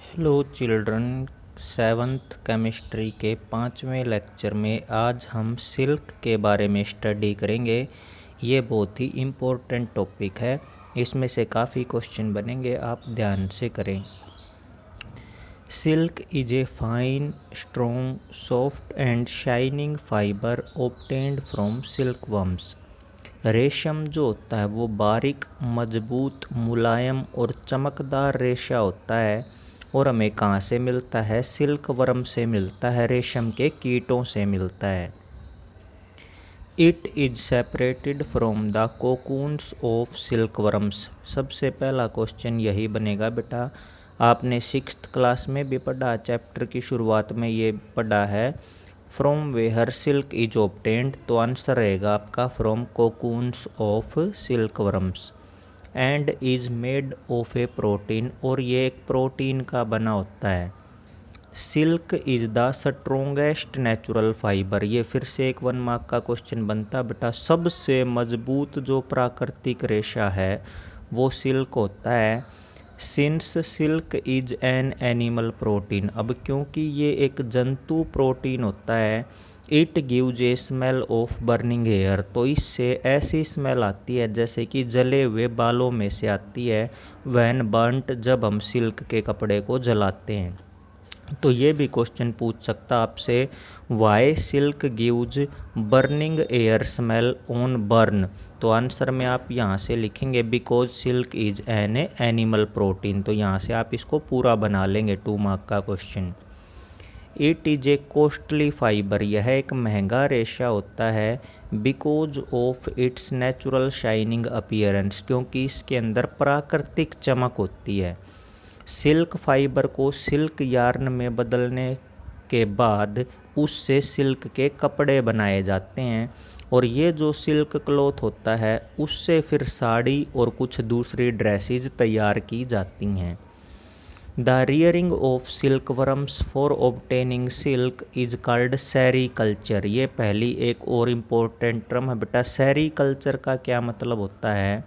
Hello children, seventh chemistry के 5वें lecture में आज हम सिल्क के बारे में स्टडी करेंगे। ये बहुत ही इम्पोर्टेंट टॉपिक है, इसमें से काफ़ी क्वेश्चन बनेंगे, आप ध्यान से करें। Silk is a fine, strong, soft and shining fibre obtained from silkworms. रेशम जो होता है वो बारीक, मजबूत, मुलायम और चमकदार रेशा होता है और हमें कहाँ से मिलता है? सिल्क वर्म से मिलता है, रेशम के कीटों से मिलता है। It is separated from the cocoons of silk worms. सबसे पहला क्वेश्चन यही बनेगा बेटा, आपने 6th क्लास में भी पढ़ा, चैप्टर की शुरुआत में ये पढ़ा है, from where silk is obtained, तो आंसर रहेगा आपका from cocoons of silk worms. And is made of a protein, और ये एक प्रोटीन का बना होता है। Silk is the strongest natural fibre, ये फिर से एक 1 मार्क का क्वेश्चन बनता बेटा। सबसे मजबूत जो प्राकृतिक रेशा है वो सिल्क होता है। Since silk is an animal protein, अब क्योंकि ये एक जंतु प्रोटीन होता है, it gives a smell of burning hair, तो इससे ऐसी स्मेल आती है जैसे कि जले हुए बालों में से आती है। व्हेन बर्न्ट, जब हम सिल्क के कपड़े को जलाते हैं। तो ये भी क्वेश्चन पूछ सकता आपसे, why silk gives burning air smell on burn, तो आंसर में आप यहाँ से लिखेंगे because silk is an animal protein, तो यहाँ से आप इसको पूरा बना लेंगे 2 मार्क का question. It is a costly fibre, यह एक महंगा रेशा होता है। Because of its natural shining appearance, क्योंकि इसके अंदर प्राकृतिक चमक होती है। सिल्क फाइबर को सिल्क यार्न में बदलने के बाद उससे सिल्क के कपड़े बनाए जाते हैं, और ये जो सिल्क क्लॉथ होता है उससे फिर साड़ी और कुछ दूसरी ड्रेसेस तैयार की जाती हैं। The rearing of silk worms for obtaining silk is called sericulture, ये पहली एक और इम्पोर्टेंट टर्म है बेटा। सेरीकल्चर का क्या मतलब होता है?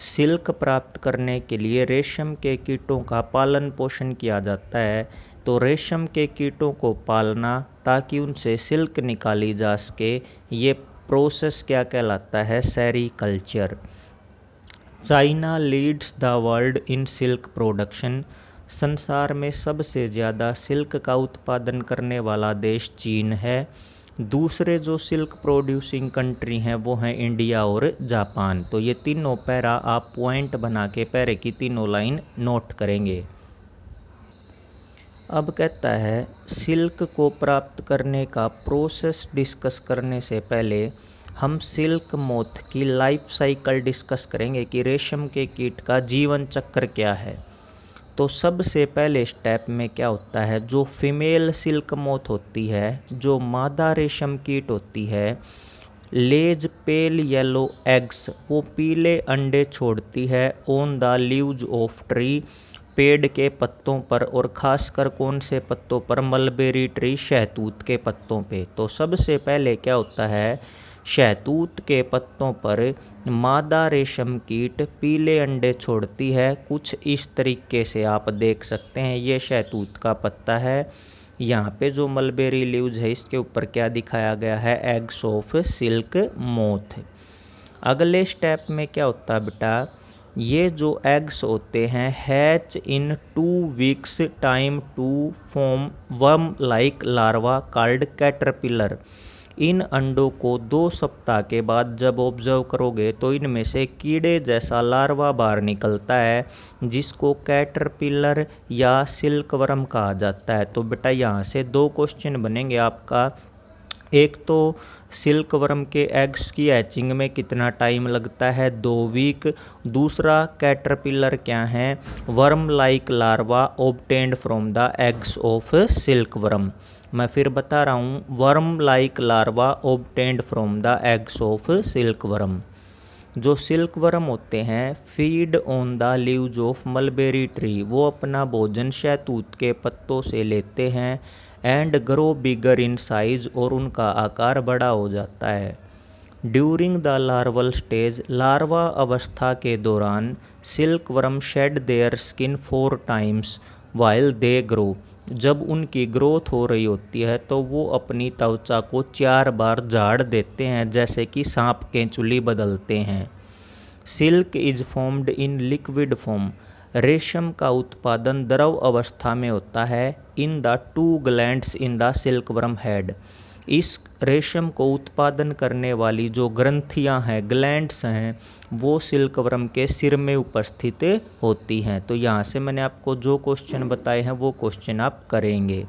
सिल्क प्राप्त करने के लिए रेशम के कीटों का पालन पोषण किया जाता है, तो रेशम के कीटों को पालना ताकि उनसे सिल्क निकाली जा सके, ये प्रोसेस क्या कहलाता है? Sericulture. China leads the world in silk production, संसार में सबसे ज़्यादा सिल्क का उत्पादन करने वाला देश चीन है। दूसरे जो सिल्क प्रोड्यूसिंग कंट्री हैं वो हैं इंडिया और जापान। तो ये तीनों पैरा आप पॉइंट बना के पैरे की तीनों लाइन नोट करेंगे। अब कहता है सिल्क को प्राप्त करने का प्रोसेस डिस्कस करने से पहले हम सिल्क मोथ की लाइफ साइकिल डिस्कस करेंगे कि रेशम के कीट का जीवन चक्र क्या है। तो सबसे पहले स्टेप में क्या होता है, जो फीमेल सिल्क मोथ होती है, जो मादा रेशम कीट होती है, लेज पेल येलो एग्स, वो पीले अंडे छोड़ती है on the leaves of tree, पेड़ के पत्तों पर, और खासकर कौन से पत्तों पर? मलबेरी ट्री, शहतूत के पत्तों पे। तो सबसे पहले क्या होता है, शहतूत के पत्तों पर मादा रेशम कीट पीले अंडे छोड़ती है। कुछ इस तरीके से आप देख सकते हैं, ये शहतूत का पत्ता है, यहाँ पे जो मलबेरी लीव्स है इसके ऊपर क्या दिखाया गया है? Eggs of silk moth. अगले स्टेप में क्या होता है बेटा, ये जो एग्स होते हैं hatch in 2 weeks time to form worm like larva called caterpillar. इन अंडों को 2 सप्ताह के बाद जब ऑब्जर्व करोगे तो इनमें से कीड़े जैसा लार्वा बाहर निकलता है, जिसको कैटरपिलर या सिल्क वर्म कहा जाता है। तो बेटा यहाँ से 2 क्वेश्चन बनेंगे आपका। एक तो सिल्क वर्म के एग्स की हैचिंग में कितना टाइम लगता है? 2 वीक। दूसरा कैटरपिलर क्या है? Worm like larva obtained from the eggs of silk worm. मैं फिर बता रहा हूँ, worm like larva obtained from the eggs of silk worm. जो सिल्क वर्म होते हैं feed on the leaves of mulberry tree, वो अपना भोजन शहतूत के पत्तों से लेते हैं। And grow bigger in size, और उनका आकार बड़ा हो जाता है। During the larval stage, larva अवस्था के दौरान silkworm shade their skin 4 times while they grow. जब उनकी ग्रोथ हो रही होती है तो वो अपनी त्वचा को 4 बार झाड़ देते हैं, जैसे कि सांप केंचुली बदलते हैं। Silk is formed in liquid form, रेशम का उत्पादन द्रव अवस्था में होता है। In the 2 glands in the silkworm head, इस रेशम को उत्पादन करने वाली जो ग्रंथियां हैं, ग्लैंड्स हैं, वो सिल्कवर्म के सिर में उपस्थित होती हैं। तो यहाँ से मैंने आपको जो क्वेश्चन बताए हैं वो क्वेश्चन आप करेंगे।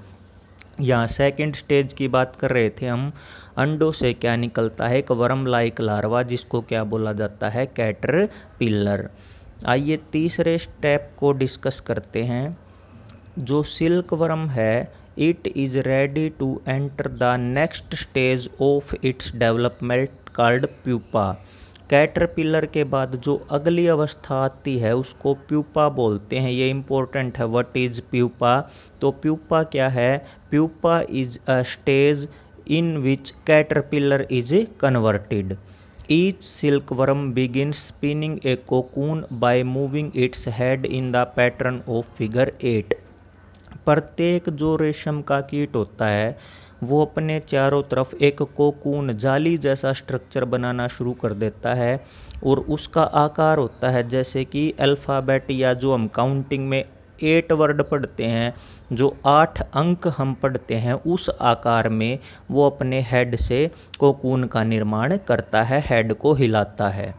यहाँ सेकंड स्टेज की बात कर रहे थे हम, अंडों से क्या निकलता है, एक वर्म लाइक लार्वा, जिसको क्या बोला जाता है, कैटरपिलर। आइए तीसरे स्टेप को डिस्कस करते हैं। जो सिल्कवर्म है, it is ready to enter the next stage of its development called pupa. Caterpillar के बाद जो अगली अवस्था आती है उसको प्यूपा बोलते हैं। ये इंपॉर्टेंट है, व्हाट इज प्यूपा। तो प्यूपा क्या है, pupa is a stage in which caterpillar is converted. Each silkworm begins spinning a cocoon by moving its head in the pattern of figure 8। प्रत्येक जो रेशम का कीट होता है वो अपने चारों तरफ एक कोकून, जाली जैसा स्ट्रक्चर बनाना शुरू कर देता है, और उसका आकार होता है जैसे कि अल्फ़ाबेट, या जो हम काउंटिंग में 8 वर्ड पढ़ते हैं, जो 8 अंक हम पढ़ते हैं, उस आकार में वो अपने हेड से कोकून का निर्माण करता है, हेड को हिलाता है।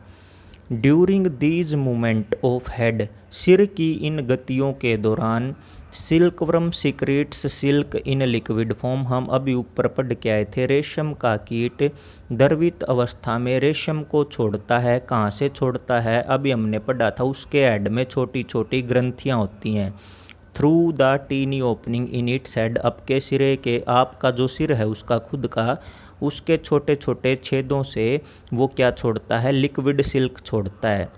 During these movement of head, सिर की इन गतियों के दौरान, silkworm secrets silk in liquid form, हम अभी ऊपर पढ़ के आए थे, रेशम का कीट द्रवित अवस्था में रेशम को छोड़ता है। कहाँ से छोड़ता है, अभी हमने पढ़ा था, उसके हेड में छोटी छोटी ग्रंथियाँ होती हैं। Through the tiny opening in its head, आपके सिरे के, आपका जो सिर है उसका खुद का, उसके छोटे छोटे छेदों से वो क्या छोड़ता है, लिक्विड सिल्क छोड़ता है।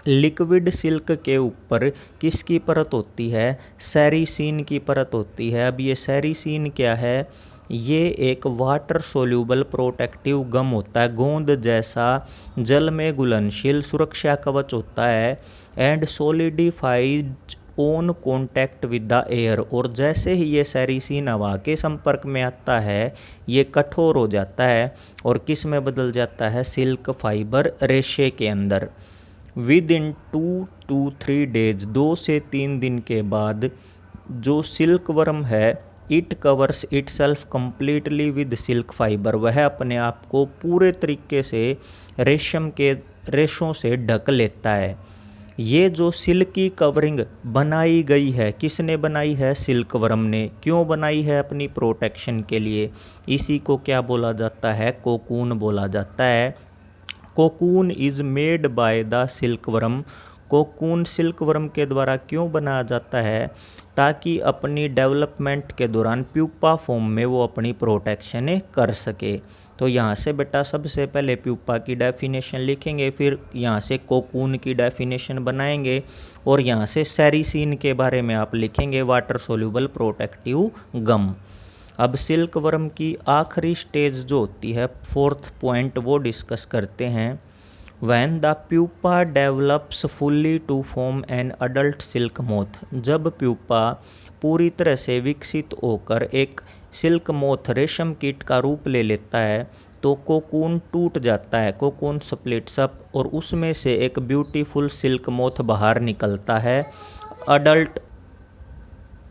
लिक्विड सिल्क के ऊपर किसकी परत होती है, सेरिसीन की परत होती है। अब ये सेरिसीन क्या है, ये एक वाटर सोल्यूबल प्रोटेक्टिव गम होता है, गोंद जैसा जल में घुलनशील सुरक्षा कवच होता है। And solidified on contact with the air, और जैसे ही ये सेरिसीन हवा के संपर्क में आता है ये कठोर हो जाता है और किस में बदल जाता है, सिल्क फाइबर रेशे के अंदर। विद इन 2 to 3 days, 2 से 3 दिन के बाद जो सिल्कवर्म है, it covers it self completely with silk fibre, वह अपने आप को पूरे तरीके से रेशम के रेशों से ढक लेता है। ये जो सिल्की कवरिंग बनाई गई है, किसने बनाई है, सिल्कवर्म ने। क्यों बनाई है, अपनी प्रोटेक्शन के लिए। इसी को क्या बोला जाता है, कोकून बोला जाता है। Cocoon is made by the silkworm, cocoon silkworm के द्वारा क्यों बनाया जाता है, ताकि अपनी डेवलपमेंट के दौरान प्यूपा फॉर्म में वो अपनी प्रोटेक्शन कर सके। तो यहाँ से बेटा सबसे पहले प्यूपा की डेफिनेशन लिखेंगे, फिर यहाँ से कोकून की डेफिनेशन बनाएंगे, और यहाँ से सेरिसीन के बारे में आप लिखेंगे, वाटर सोल्यूबल प्रोटेक्टिव गम। अब सिल्कवर्म की आखिरी स्टेज जो होती है, 4th पॉइंट, वो डिस्कस करते हैं। When the pupa develops fully to form an adult silk moth, जब प्यूपा पूरी तरह से विकसित होकर एक सिल्क मोथ, रेशम कीट का रूप ले लेता है, तो कोकून टूट जाता है, कोकून स्प्लिट्स अप, और उसमें से एक ब्यूटीफुल सिल्क मोथ बाहर निकलता है।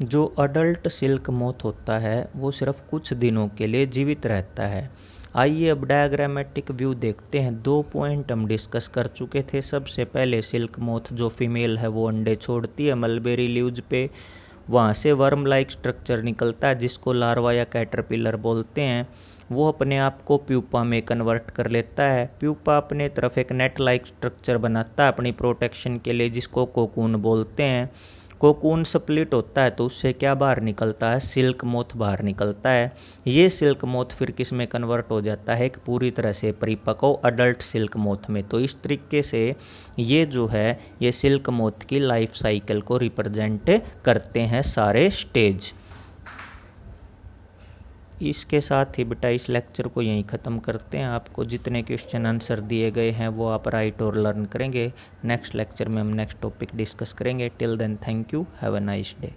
जो अडल्ट सिल्क मोथ होता है वो सिर्फ कुछ दिनों के लिए जीवित रहता है। आइए अब डायग्रामेटिक व्यू देखते हैं। 2 पॉइंट हम डिस्कस कर चुके थे। सबसे पहले सिल्क मोथ जो फीमेल है वो अंडे छोड़ती है मलबेरी लीव्स पे, वहाँ से वर्म लाइक स्ट्रक्चर निकलता है जिसको लार्वा या कैटरपिलर बोलते हैं। वो अपने आप को प्यूपा में कन्वर्ट कर लेता है। प्यूपा अपने तरफ एक नेट लाइक स्ट्रक्चर बनाता है अपनी प्रोटेक्शन के लिए, जिसको कोकून बोलते हैं। कोकून स्प्लिट होता है तो उससे क्या बाहर निकलता है, सिल्क मोथ बाहर निकलता है। ये सिल्क मोथ फिर किस में कन्वर्ट हो जाता है, एक पूरी तरह से परिपक्व अडल्ट सिल्क मोथ में। तो इस तरीके से ये जो है ये सिल्क मोथ की लाइफ साइकिल को रिप्रेजेंट करते हैं सारे स्टेज। इसके साथ ही बेटा इस लेक्चर को यहीं ख़त्म करते हैं। आपको जितने क्वेश्चन आंसर दिए गए हैं वो आप राइट और लर्न करेंगे। नेक्स्ट लेक्चर में हम नेक्स्ट टॉपिक डिस्कस करेंगे। Till then thank you, have a nice day.